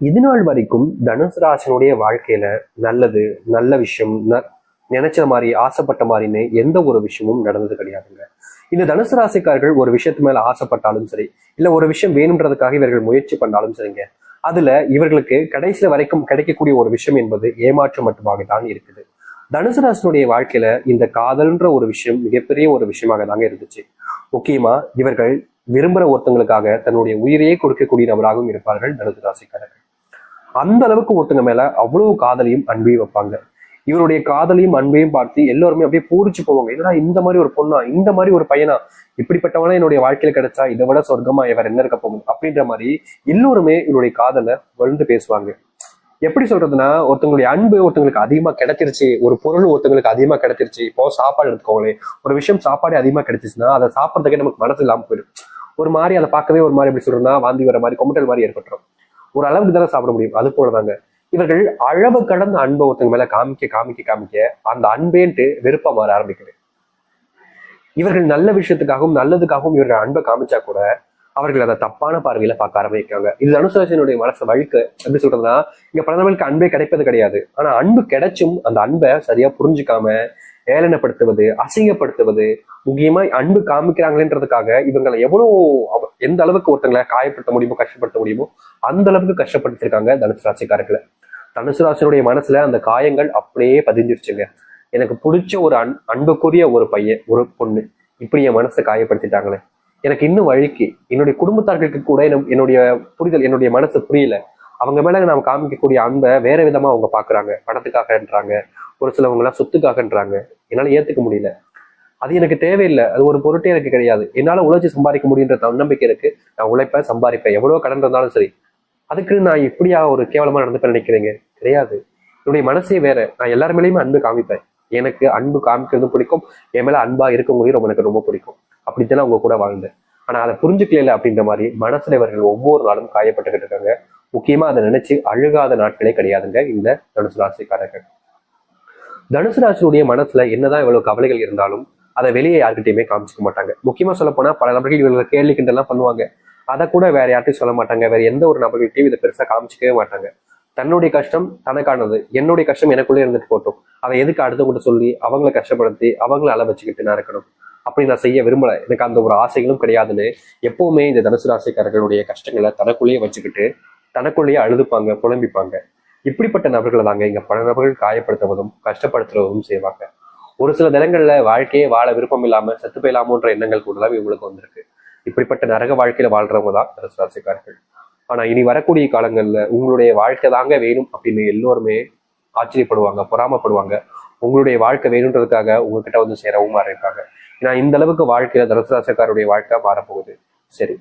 இது நாள் வரைக்கும் தனுசு ராசினுடைய வாழ்க்கையில நல்லது, நல்ல விஷயம், நினைச்ச மாதிரி ஆசைப்பட்ட மாதிரின்னு எந்த ஒரு விஷயமும் நடந்தது கிடையாதுங்க. இந்த தனுசு ராசிக்காரர்கள் ஒரு விஷயத்து மேல ஆசைப்பட்டாலும் சரி, இல்ல ஒரு விஷயம் வேணுன்றதுக்காக இவர்கள் முயற்சி பண்ணாலும் சரிங்க, அதுல இவர்களுக்கு கடைசியில வரைக்கும் கிடைக்கக்கூடிய ஒரு விஷயம் என்பது ஏமாற்றம் மட்டுமாக தான் இருக்குது. தனுசு ராசினுடைய வாழ்க்கையில இந்த காதல்ன்ற ஒரு விஷயம் மிகப்பெரிய ஒரு விஷயமாக தாங்க இருந்துச்சு. முக்கியமா இவர்கள் விரும்புற ஒருத்தங்களுக்காக தன்னுடைய உயிரையே கொடுக்கக்கூடிய நபராகவும் இருப்பார்கள் தனுசு ராசிக்காரர்கள். அந்த அளவுக்கு ஒருத்தங்க மேல அவ்வளவு காதலையும் அன்பையும் வைப்பாங்க. இவருடைய காதலையும் அன்பையும் பார்த்து எல்லாருமே அப்படியே பூரிச்சு போவாங்க. என்னடா இந்த மாதிரி ஒரு பொண்ணா, இந்த மாதிரி ஒரு பையனா, இப்படிப்பட்டவனா என்னுடைய வாழ்க்கையில கிடைச்சா இதை விட சொர்க்கமா இவர் என்ன இருக்க போகுது அப்படின்ற மாதிரி எல்லோருமே இவருடைய காதலை வளர்ந்து பேசுவாங்க. எப்படி சொல்றதுன்னா, ஒருத்தங்களுடைய அன்பு ஒருத்தங்களுக்கு அதிகமா கிடைச்சிருச்சு, ஒரு பொருள் ஒருத்தங்களுக்கு அதிகமா கிடைச்சிருச்சு. இப்போ சாப்பாடு எடுத்துக்கோங்களேன், ஒரு விஷயம் சாப்பாடு அதிகமா கிடைச்சிச்சுன்னா அதை சாப்பிட்றதுக்கே நமக்கு மனசு இல்லாம போயிடும். ஒரு மாதிரி அதை பார்க்கவே ஒரு மாதிரி எப்படி சொல்றதுன்னா வாந்தி வர மாதிரி கொமட்டல் மாதிரி ஏற்பட்டுரும். ஒரு அளவுக்கு தானே சாப்பிட முடியும். அது போலதாங்க இவர்கள் அளவு கடந்த அன்பை ஒருத்தங்க மேல காமிக்க காமிக்க காமிக்க அந்த அன்பேன்ட்டு வெறுப்பா மாற ஆரம்பிக்குது. இவர்கள் நல்ல விஷயத்துக்காகவும் நல்லதுக்காகவும் இவர்கள் அன்பை காமிச்சா கூட அவர்கள் அதை தப்பான பார்வையில பார்க்க ஆரம்பிக்காங்க. இது தனுசு மனசை வழுக்க எப்படி சொல்றதுன்னா, இங்க பல நபர்களுக்கு அன்பே கிடைப்பது கிடையாது. ஆனா அன்பு கிடைச்சும் அந்த அன்பை சரியா புரிஞ்சுக்காம ஏளனப்படுத்துவது, அசிங்கப்படுத்துவது, முக்கியமா அன்பு காமிக்கிறாங்களேன்றதுக்காக இவங்களை எவ்வளவு எந்த அளவுக்கு ஒருத்தங்களை காயப்படுத்த முடியுமோ, கஷ்டப்படுத்த முடியுமோ அந்த அளவுக்கு கஷ்டப்படுத்திருக்காங்க தனுசு ராசிக்காரர்களை. தனுசு ராசினுடைய மனசுல அந்த காயங்கள் அப்படியே பதிஞ்சிருச்சுங்க. எனக்கு பிடிச்ச ஒரு அன்புக்குரிய ஒரு பையன், ஒரு பொண்ணு இப்படி என் மனசை காயப்படுத்திட்டாங்களே, எனக்கு இன்னும் வழிக்கு என்னுடைய குடும்பத்தார்களுக்கு கூட என்னுடைய புரிதல், என்னுடைய மனசு புரியல. அவங்க மேல நாம் காமிக்கக்கூடிய அன்பை வேற விதமா அவங்க பாக்குறாங்க. பணத்துக்காகன்றாங்க, ஒரு சிலவங்க எல்லாம் சொத்துக்காகன்றாங்க. என்னால ஏத்துக்க முடியல. அது எனக்கு தேவையில்லை, அது ஒரு பொருட்டே எனக்கு கிடையாது. என்னால உழைச்சி சம்பாதிக்க முடியுன்ற தன்னம்பிக்கை இருக்கு. நான் உழைப்பேன், சம்பாதிப்பேன், எவ்வளவு கடன் இருந்தாலும் சரி. அதுக்கு நான் இப்படியா ஒரு கேவலமா நடந்துப்பேன் நினைக்கிறீங்க? கிடையாது. என்னுடைய மனசே வேற. நான் எல்லாரு மேலேயுமே அன்பு காமிப்பேன். எனக்கு அன்பு காமிக்கிறதும் பிடிக்கும், என் மேல அன்பா இருக்கவங்களையும் எனக்கு ரொம்ப பிடிக்கும். அப்படித்தான் அவங்க கூட வாழ்ந்தேன். ஆனா அதை புரிஞ்சுக்கல அப்படின்ற மாதிரி மனசுல இவர்கள் ஒவ்வொரு நாளும் காயப்பட்டுக்கிட்டு இருக்காங்க. முக்கியமா அதை நினைச்சு அழுகாத நாட்களே கிடையாதுங்க இந்த தனுசு ராசிக்காரர்கள். தனுசு ராசியுடைய மனசுல என்னதான் இவ்வளவு கவலைகள் இருந்தாலும் அதை வெளியே யாருக்கிட்டையுமே காமிச்சிக்க மாட்டாங்க. முக்கியமா சொல்ல போனா பல நபர்கள் இவங்களை கேள்வி கிண்டெல்லாம் பண்ணுவாங்க. அதை கூட வேற யார்ட்டையும் சொல்ல மாட்டாங்க. வேற எந்த ஒரு நபர்கள்ட்டையும் இதை பெருசா காமிச்சிக்கவே மாட்டாங்க. தன்னுடைய கஷ்டம் தனக்கானது, என்னுடைய கஷ்டம் எனக்குள்ளே இருந்துட்டு போட்டோம். அதை எதுக்கு அடுத்தவங்கிட்ட சொல்லி அவங்களை கஷ்டப்படுத்தி அவங்கள அள வச்சுக்கிட்டு நான் இருக்கணும், அப்படி நான் செய்ய விரும்பல. எனக்கு அந்த ஒரு ஆசைகளும் கிடையாதுன்னு எப்பவுமே இந்த தனுசு ராசிக்காரர்களுடைய கஷ்டங்களை தனக்குள்ளேயே வச்சுக்கிட்டு தனக்குள்ளேயே அழுதுப்பாங்க, புலம்பிப்பாங்க. இப்படிப்பட்ட நபர்களை தாங்க இங்க பல நபர்கள் காயப்படுத்துவதும் கஷ்டப்படுத்துவதும் செய்வாங்க. ஒரு சில தினங்கள்ல வாழ்க்கையே வாழ விருப்பம் இல்லாம செத்து போயிடலாமோன்ற எண்ணங்கள் கூட தான் இவங்களுக்கு வந்திருக்கு. இப்படிப்பட்ட நரக வாழ்க்கையில வாழ்றவங்க தான் தனுசு ராசிக்காரர்கள். ஆனா இனி வரக்கூடிய காலங்கள்ல உங்களுடைய வாழ்க்கை தாங்க வேணும் அப்படின்னு எல்லோருமே ஆச்சரியப்படுவாங்க, பொறாமப்படுவாங்க. உங்களுடைய வாழ்க்கை வேணுன்றதுக்காக உங்ககிட்ட வந்து சேரவும் இருக்காங்க. ஏன்னா இந்த அளவுக்கு வாழ்க்கையில தனுசு ராசிக்காருடைய வாழ்க்கை மாறப்போகுது. சரி,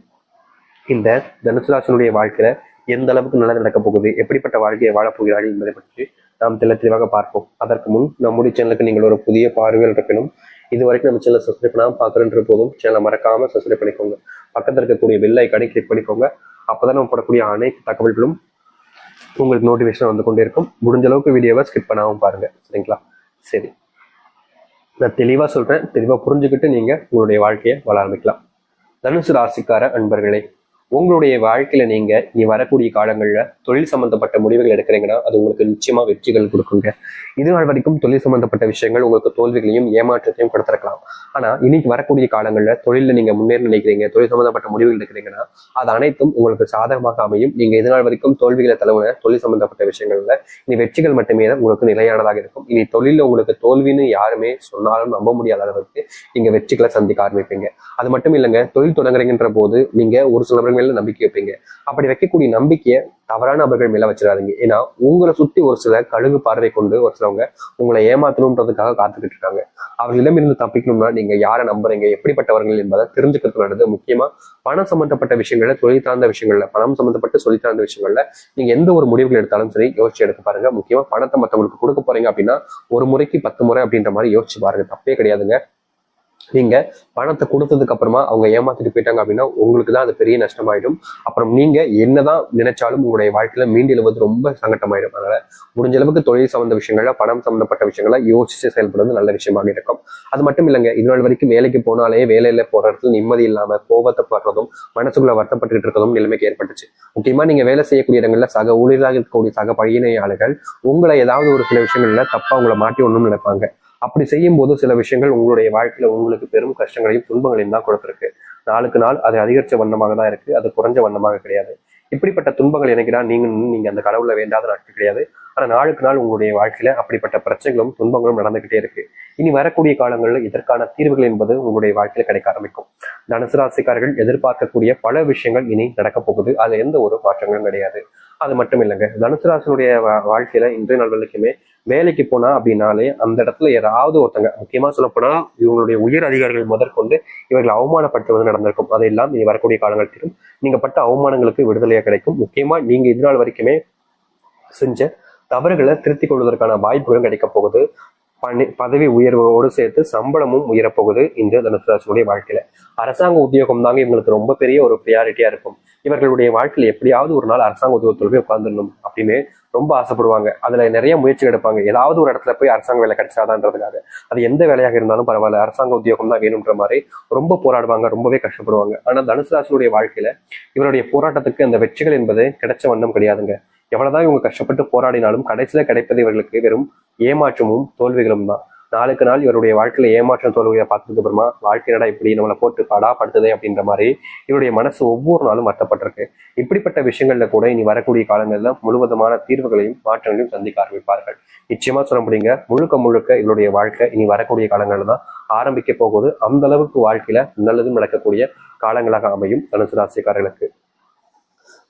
இந்த தனுசு ராசினுடைய வாழ்க்கையில எந்த அளவுக்கு நல்லது நடக்க போகுது, எப்படிப்பட்ட வாழ்க்கையை வாழப்போகிறார்கள் என்பதை பற்றி நாம் தெளிவாக பார்ப்போம். அதற்கு முன் நம்முடைய சேனலுக்கு நீங்கள் ஒரு புதிய பார்வையில் இருக்கணும். இது வரைக்கும் நம்ம சேனலை சப்ஸ்கிரைப் பண்ணாமல் பார்க்குறன்ற போதும் சேனலை மறக்காம சப்ஸ்கிரைப் பண்ணிக்கோங்க. பக்கத்தில் இருக்கக்கூடிய பெல் ஐக்கானை கிளிக் பண்ணிக்கோங்க. அப்போதான் நம்ம போடக்கூடிய அனைத்து தகவல்களும் உங்களுக்கு நோட்டிஃபிகேஷன் வந்து கொண்டே இருக்கும். முடிஞ்ச அளவுக்கு வீடியோவை ஸ்கிப் பண்ணாமல் பாருங்க, சரிங்களா? சரி, நான் தெளிவா சொல்றேன். தெளிவா புரிஞ்சுக்கிட்டு நீங்க உங்களுடைய வாழ்க்கையை வாழ ஆரம்பிக்கலாம். தனுசு ராசிக்கார அன்பர்களே, உங்களுடைய வாழ்க்கையில நீங்க இனி வரக்கூடிய காலங்கள்ல தொழில் சம்பந்தப்பட்ட முடிவுகள் எடுக்கிறீங்கன்னா அது உங்களுக்கு நிச்சயமா வெற்றிகள் கொடுக்குங்க. இது நாள் வரைக்கும் தொழில் சம்பந்தப்பட்ட விஷயங்கள் உங்களுக்கு தோல்விகளையும் ஏமாற்றத்தையும் கொடுத்திருக்கலாம். ஆனா இன்னைக்கு வரக்கூடிய காலங்கள்ல தொழில நீங்க முன்னேற நினைக்கிறீங்க, தொழில் சம்பந்தப்பட்ட முடிவுகள் எடுக்கிறீங்கன்னா அது அனைத்தும் உங்களுக்கு சாதகமாக அமையும். நீங்க இது நாள் வரைக்கும் தோல்விகளை தழுவின தொழில் சம்பந்தப்பட்ட விஷயங்கள்ல இனி வெற்றிகள் மட்டுமே தான் உங்களுக்கு நிலையானதாக இருக்கும். இனி தொழில உங்களுக்கு தோல்வின்னு யாருமே சொன்னாலும் நம்ப முடியாத அளவுக்கு நீங்க வெற்றிகளை சந்திக்க ஆரம்பிப்பீங்க. அது மட்டும் இல்லைங்க, தொழில் தொடங்குறீங்கன்ற போது நீங்க ஒரு சில நபர்கள் மேல நம்பிக்கை வைப்பீங்க. அப்படி வைக்கக்கூடிய நம்பிக்கையை தவறான நபர்கள் மேல வச்சிடாதீங்க. ஏன்னா உங்களை சுத்தி ஒரு சில கழுகு பார்வை கொண்டு ஒரு சிலவங்க உங்களை ஏமாத்தணுன்றதுக்காக காத்துக்கிட்டு இருக்காங்க. அவர்களிடம் இருந்து தப்பிக்கணும்னா நீங்க யாரை நம்புறீங்க, எப்படிப்பட்டவர்கள் என்பதை தெரிஞ்சுக்கிறது நல்லது. முக்கியமா பணம் சம்பந்தப்பட்ட விஷயங்கள்ல, தொழில் சார்ந்த விஷயங்கள்ல, பணம் சம்பந்தப்பட்ட தொழில் சார்ந்த விஷயங்கள்ல நீங்க எந்த ஒரு முடிவுகள் எடுத்தாலும் சரி யோசிச்சு எடுத்து பாருங்க. முக்கியமா பணத்தை மற்றவங்களுக்கு கொடுக்க போறீங்க அப்படின்னா ஒரு முறைக்கு 10 முறை அப்படின்ற மாதிரி யோசிச்சு பாருங்க. தப்பே கிடையாதுங்க. நீங்க பணத்தை கொடுத்ததுக்கு அப்புறமா அவங்க ஏமாத்திட்டு போயிட்டாங்க அப்படின்னா உங்களுக்கு தான் அது பெரிய நஷ்டமாயிடும். அப்புறம் நீங்க என்னதான் நினைச்சாலும் உங்களுடைய வாழ்க்கையில மீண்டு எழுவது ரொம்ப சங்கட்டமாயிடும். அதனால முடிஞ்ச அளவுக்கு தொழில் சம்பந்த விஷயங்கள்ல, பணம் சம்பந்தப்பட்ட விஷயங்கள யோசிச்சு செயல்படுறது நல்ல விஷயமாக இருக்கும். அது மட்டும் இல்லைங்க, இது நாள் வரைக்கும் வேலைக்கு போனாலே வேலையில போற இடத்துல நிம்மதி இல்லாம கோபத்தை படுறதும் மனசுக்குள்ள வருத்தப்பட்டு இருக்கிறதும் நிலைமைக்கு ஏற்பட்டுச்சு. முக்கியமா நீங்க வேலை செய்யக்கூடிய இடங்கள்ல சக ஊழியர்களாக இருக்கக்கூடிய சக பணியாளர்கள் உங்களை ஏதாவது ஒரு சில விஷயங்கள்ல தப்பா உங்களை மாட்டி ஒண்ணும் நினைப்பாங்க. அப்படி செய்யும் போது சில விஷயங்கள் உங்களுடைய வாழ்க்கையில உங்களுக்கு பெரும் கஷ்டங்களையும் துன்பங்களையும் தான் கொடுத்துருக்கு. நாளுக்கு நாள் அது அதிகரிச்ச வண்ணமாக தான் இருக்கு, அது குறைஞ்ச வண்ணமாக கிடையாது. இப்படிப்பட்ட துன்பங்கள் எனக்குதான் நீங்க அந்த கடவுளை வேண்டாத நாட்கள் கிடையாது. ஆனா நாளுக்கு நாள் உங்களுடைய வாழ்க்கையில அப்படிப்பட்ட பிரச்சனைகளும் துன்பங்களும் நடந்துகிட்டே இருக்கு. இனி வரக்கூடிய காலங்களில் இதற்கான தீர்வுகள் என்பது உங்களுடைய வாழ்க்கையில கிடைக்க ஆரம்பிக்கும். தனுசு ராசிக்காரர்கள் எதிர்பார்க்கக்கூடிய பல விஷயங்கள் இனி நடக்க போகுது. அது எந்த ஒரு மாற்றங்களும் கிடையாது. அது மட்டும் இல்லைங்க, தனுசு ராசினுடைய வாழ்க்கையில இன்றைய நாள் வரைக்குமே வேலைக்கு போனா அப்படின்னாலே அந்த இடத்துல யாராவது ஒருத்தங்க, முக்கியமா சொல்ல போனா இவங்களுடைய உயர் அதிகாரிகள் முதற்கொண்டு இவர்கள் அவமானப்படுத்துவது நடந்திருக்கும். அதையெல்லாம் இனி வரக்கூடிய காலங்களிலும் நீங்க பட்ட அவமானங்களுக்கு விடுதலையா கிடைக்கும். முக்கியமா நீங்க இது நாள் வரைக்குமே செஞ்ச தவறுகளை திருத்திக் கொள்வதற்கான வாய்ப்புகளும் கிடைக்க போகுது. பதவி உயர்வோடு சேர்த்து சம்பளமும் உயரப்போகுது இந்த தனுசு ராசியுடைய வாழ்க்கையில. அரசாங்க உத்தியோகம் தாங்க இவங்களுக்கு ரொம்ப பெரிய ஒரு ப்ரியாரிட்டியா இருக்கும். இவர்களுடைய வாழ்க்கையில எப்படியாவது ஒரு நாள் அரசாங்க உத்தியோகத்துல போய் உட்காந்துடணும் அப்படின்னு ரொம்ப ஆசைப்படுவாங்க. அதுல நிறைய முயற்சி எடுப்பாங்க. ஏதாவது ஒரு இடத்துல போய் அரசாங்க வேலை கிடைச்சாதான்றதுக்காக. அது எந்த வேலையாக இருந்தாலும் பரவாயில்ல, அரசாங்க உத்தியோகம் தான் வேணும்ன்ற மாதிரி ரொம்ப போராடுவாங்க, ரொம்பவே கஷ்டப்படுவாங்க. ஆனா தனுசு ராசியுடைய வாழ்க்கையில இவருடைய போராட்டத்துக்கு அந்த வெற்றிகள் என்பது கிடைச்ச வண்ணம் கிடையாதுங்க. எவ்வளவுதான் இவங்க கஷ்டப்பட்டு போராடினாலும் கடைசியில கிடைப்பது இவர்களுக்கு வெறும் ஏமாற்றமும் தோல்விகளும் தான். நாளுக்கு நாள் இவருடைய வாழ்க்கையில ஏமாற்றம் தோல்வியை பார்த்ததுக்கு அப்புறமா வாழ்க்கையினடா இப்படி நம்மளை போட்டு படுத்துதே அப்படின்ற மாதிரி இவருடைய மனசு ஒவ்வொரு நாளும் வருத்தப்பட்டிருக்கு. இப்படிப்பட்ட விஷயங்கள்ல கூட இனி வரக்கூடிய காலங்கள்ல முழுவதுமான தீர்வுகளையும் மாற்றங்களையும் சந்திக்க ஆரம்பிப்பார்கள். நிச்சயமா சொல்ல முடியுங்க, முழுக்க முழுக்க இவருடைய வாழ்க்கை இனி வரக்கூடிய காலங்கள்ல தான் ஆரம்பிக்க போகுது. அந்த அளவுக்கு வாழ்க்கையில நல்லதும் நடக்கக்கூடிய காலங்களாக அமையும் தனுசு ராசிக்காரர்களுக்கு.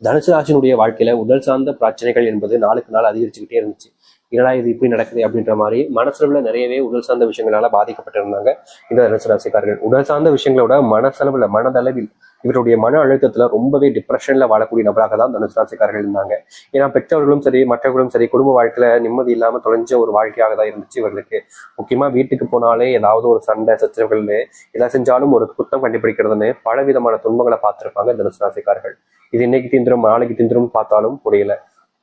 தனுசு ராசினுடைய வாழ்க்கையில உடல் சார்ந்த பிரச்சனைகள் என்பது நாளுக்கு நாள் அதிகரிச்சுக்கிட்டே இருந்துச்சு. என்னடா இது இப்படி நடக்குது அப்படின்ற மாதிரி மனசளவுல நிறையவே உடல் சார்ந்த விஷயங்களால பாதிக்கப்பட்டிருந்தாங்க இந்த தனுசு ராசிக்காரர்கள். உடல் சார்ந்த விஷயங்களோட மனசளவுல மனதளவில் இவருடைய மன அழுத்தத்துல ரொம்பவே டிப்ரெஷன்ல வாழக்கூடிய நபராக தான் தனுசு ராசிக்காரர்கள் இருந்தாங்க. ஏன்னா பெற்றவர்களும் சரி மற்றவர்களும் சரி குடும்ப வாழ்க்கையில நிம்மதி இல்லாம தொலைஞ்ச ஒரு வாழ்க்கையாக தான் இருந்துச்சு இவர்களுக்கு. முக்கியமா வீட்டுக்கு போனாலே ஏதாவது ஒரு சண்டை சச்சரவுகள், எதை செஞ்சாலும் ஒரு குற்றம் கண்டுபிடிக்கிறதுன்னு பல விதமான துன்பங்களை பார்த்திருப்பாங்க தனுசு ராசிக்காரர்கள். இது இன்னைக்கு தீந்துரும் நாளைக்கு தீந்துரும் பார்த்தாலும் முடியல.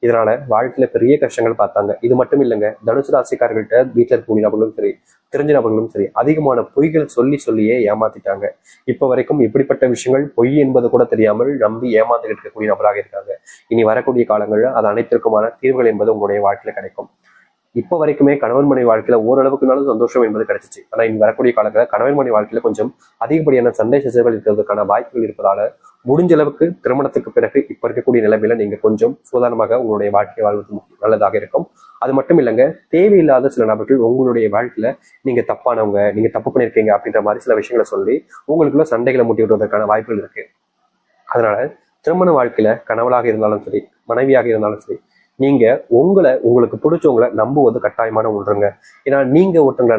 இதனால வாழ்க்கையில பெரிய கஷ்டங்கள் பார்த்தாங்க. இது மட்டும் இல்லைங்க, தனுசு ராசிக்காரர்கள்ட்ட வீட்டுல இருக்கக்கூடிய நபர்களும் சரி தெரிஞ்ச நபர்களும் சரி அதிகமான பொய்கள் சொல்லியே ஏமாத்திட்டாங்க. இப்ப வரைக்கும் இப்படிப்பட்ட விஷயங்கள் பொய் என்பது கூட தெரியாமல் நம்பி ஏமாந்துகிட்டு இருக்கக்கூடிய நபராக இருக்காங்க. இனி வரக்கூடிய காலங்கள்ல அது அனைத்திற்குமான தீர்வுகள் என்பது உங்களுடைய வாழ்க்கையில கிடைக்கும். இப்போ வரைக்குமே கணவன் மனைவி வாழ்க்கையில ஓரளவுக்குனாலும் சந்தோஷம் என்பது கிடைச்சிச்சு. ஆனா இனி வரக்கூடிய காலங்களில் கணவன் மனைவி வாழ்க்கையில கொஞ்சம் அதிகப்படியான சண்டை சச்சரவுகள் இருக்கிறதுக்கான வாய்ப்புகள் இருப்பதால முடிஞ்ச அளவுக்கு திருமணத்துக்கு பிறகு இப்ப இருக்கக்கூடிய நிலைமையில நீங்க கொஞ்சம் சுதாரணமாக உங்களுடைய வாழ்க்கை வாழ்வது நல்லதாக இருக்கும். அது மட்டும் இல்லைங்க, தேவையில்லாத சில நபர்கள் உங்களுடைய வாழ்க்கையில நீங்க தப்பானவங்க, நீங்க தப்பு பண்ணிருக்கீங்க அப்படின்ற மாதிரி சில விஷயங்களை சொல்லி உங்களுக்குள்ள சண்டைகளை மூட்டி விடுவதற்கான வாய்ப்புகள் இருக்கு. அதனால திருமண வாழ்க்கையில கணவனாக இருந்தாலும் சரி மனைவியாக இருந்தாலும் சரி நீங்க உங்களுக்கு பிடிச்சவங்களை நம்புவது கட்டாயமான ஒன்றுங்க. ஏன்னா நீங்க ஒருத்தங்களை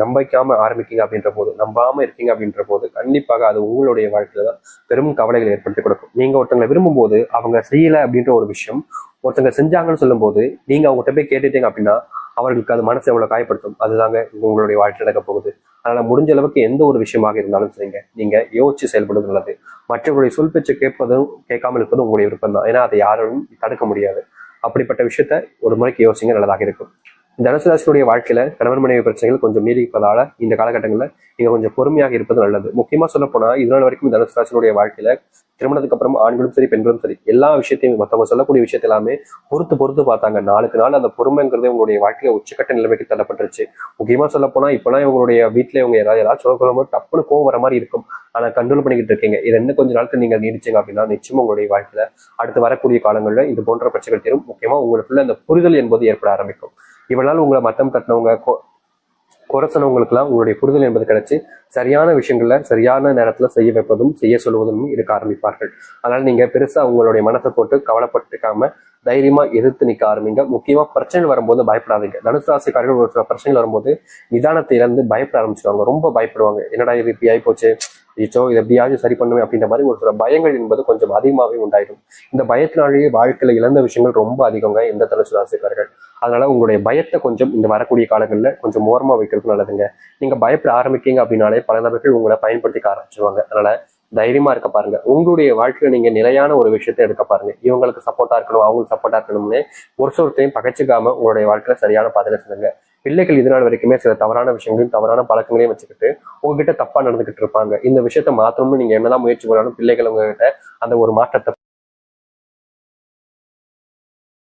நம்பிக்காம ஆரம்பிக்கீங்க அப்படின்ற போது, நம்பாம இருக்கீங்க அப்படின்ற போது கண்டிப்பாக அது உங்களுடைய வாழ்க்கையில தான் பெரும் கவலைகளை ஏற்படுத்தி கொடுக்கும். நீங்க ஒருத்தங்களை விரும்பும் போது அவங்க செய்யல அப்படின்ற ஒரு விஷயம் ஒருத்தங்க செஞ்சாங்கன்னு சொல்லும் போது நீங்க அவங்ககிட்ட போய் கேட்டுட்டீங்க அப்படின்னா அவர்களுக்கு அது மனசு எவ்வளவு காயப்படுத்தும். அதுதாங்க உங்களுடைய வாழ்க்கை நடக்க போகுது. அதனால முடிஞ்ச அளவுக்கு எந்த ஒரு விஷயமாக இருந்தாலும் சரிங்க, நீங்க யோசிச்சு செயல்படுவது நல்லது. மற்றவர்களுடைய சொல் பேச்சு கேட்பதும் கேட்காமல் இருப்பதும் உங்களுடைய விருப்பம் தான். ஏன்னா அதை யாரும் தடுக்க முடியாது. அப்படிப்பட்ட விஷயத்த ஒரு முறைக்கு யோசிங்க, நல்லதாக இருக்கும். தனுசு ராசியுடைய வாழ்க்கையில கணவன் மனைவி பிரச்சனைகள் கொஞ்சம் நீடிப்பதால இந்த காலகட்டங்களில் நீங்க கொஞ்சம் பொறுமையாக இருப்பது நல்லது. முக்கியமா சொல்ல போனா இதனால் வரைக்கும் தனுசு ராசியுடைய வாழ்க்கையில திருமணத்துக்கு அப்புறம் ஆண்களும் சரி பெண்களும் சரி எல்லா விஷயத்தையும் மற்றவங்க சொல்லக்கூடிய விஷயத்த எல்லாமே பொறுத்து பார்த்தாங்க. நாளுக்கு நாள் அந்த பொறுமைங்கிறது உங்களுடைய வாழ்க்கையில உச்சக்கட்ட நிலைமைக்கு தள்ளப்பட்டுருச்சு. முக்கியமா சொல்ல போனா இப்பெல்லாம் இவங்களுடைய வீட்டுல இவங்க ஏதாவது சொல்லும் போது டப்புன்னு கோவம் வர மாதிரி இருக்கும். ஆனா கண்ட்ரோல் பண்ணிக்கிட்டு இருக்கீங்க. இது என்ன கொஞ்ச நாட்கள் நீங்க நீடிச்சீங்க அப்படின்னா நிச்சயமா உங்களுடைய வாழ்க்கையில அடுத்து வரக்கூடிய காலங்கள்ல இது போன்ற பிரச்சனைகள் தரும். முக்கியமா உங்களுக்குள்ள அந்த புரிதல் என்பது ஏற்பட ஆரம்பிக்கும். இவளால் உங்களை மட்டம் தட்டினவங்க குறைச்சனவங்களுக்குலாம் உங்களுடைய புரிதல் என்பது கிடைச்சு சரியான விஷயங்கள்ல சரியான நேரத்துல செய்ய வைப்பதும் செய்ய சொல்வதும் இருக்க ஆரம்பிப்பார்கள். அதனால நீங்க பெருசா உங்களுடைய மனத்தை போட்டு கவலைப்பட்டுக்காம தைரியமா எதிர்த்து நிற்க ஆரம்பிங்க. முக்கியமா பிரச்சனைகள் வரும்போது பயப்படாதீங்க. தனுசு ராசிக்காரர்கள் ஒரு சில பிரச்சனைகள் வரும்போது நிதானத்தை இழந்து பயப்பட ஆரம்பிச்சிருவாங்க, ரொம்ப பயப்படுவாங்க. என்னடா இது இப்படி ஆகி போச்சு, ஐயோ இது எப்படியாவது சரி பண்ணுவேன் அப்படின்ற மாதிரி ஒரு சில பயங்கள் என்பது கொஞ்சம் அதிகமாகவே உண்டாயிடும். இந்த பயத்தினாலேயே வாழ்க்கையில இழந்த விஷயங்கள் ரொம்ப அதிகங்க இந்த தனுசு ராசிக்காரர்கள். அதனால உங்களுடைய பயத்தை கொஞ்சம் இந்த வரக்கூடிய காலங்களில் கொஞ்சம் ஓரமா வைக்கிறது நல்லதுங்க. நீங்க பயப்பட ஆரம்பிக்கீங்க அப்படின்னாலே பல நபர்கள் உங்களை பயன்படுத்திக்க ஆரம்பிச்சிருவாங்க. அதனால தைரியமா இருக்க பாருங்க. உங்களுடைய வாழ்க்கையில நீங்க நிலையான ஒரு விஷயத்தை எடுக்க பாருங்க. இவங்களுக்கு சப்போர்ட்டா இருக்கணும், அவங்களுக்கு சப்போர்ட்டா இருக்கணும்னு ஒரு சொருத்தையும் பகைச்சிக்காம உங்களுடைய வாழ்க்கையில சரியான பாதையில சொல்லுங்க. பிள்ளைகள் இதனால் வரைக்குமே சில தவறான விஷயங்களையும் தவறான பழக்கங்களையும் வச்சுக்கிட்டு உங்ககிட்ட தப்பா நடந்துகிட்டு இருப்பாங்க. இந்த விஷயத்த மாத்தணும்னு நீங்க என்னதான் முயற்சி பண்ணாலும் பிள்ளைகள் உங்ககிட்ட அந்த ஒரு மாற்றத்தை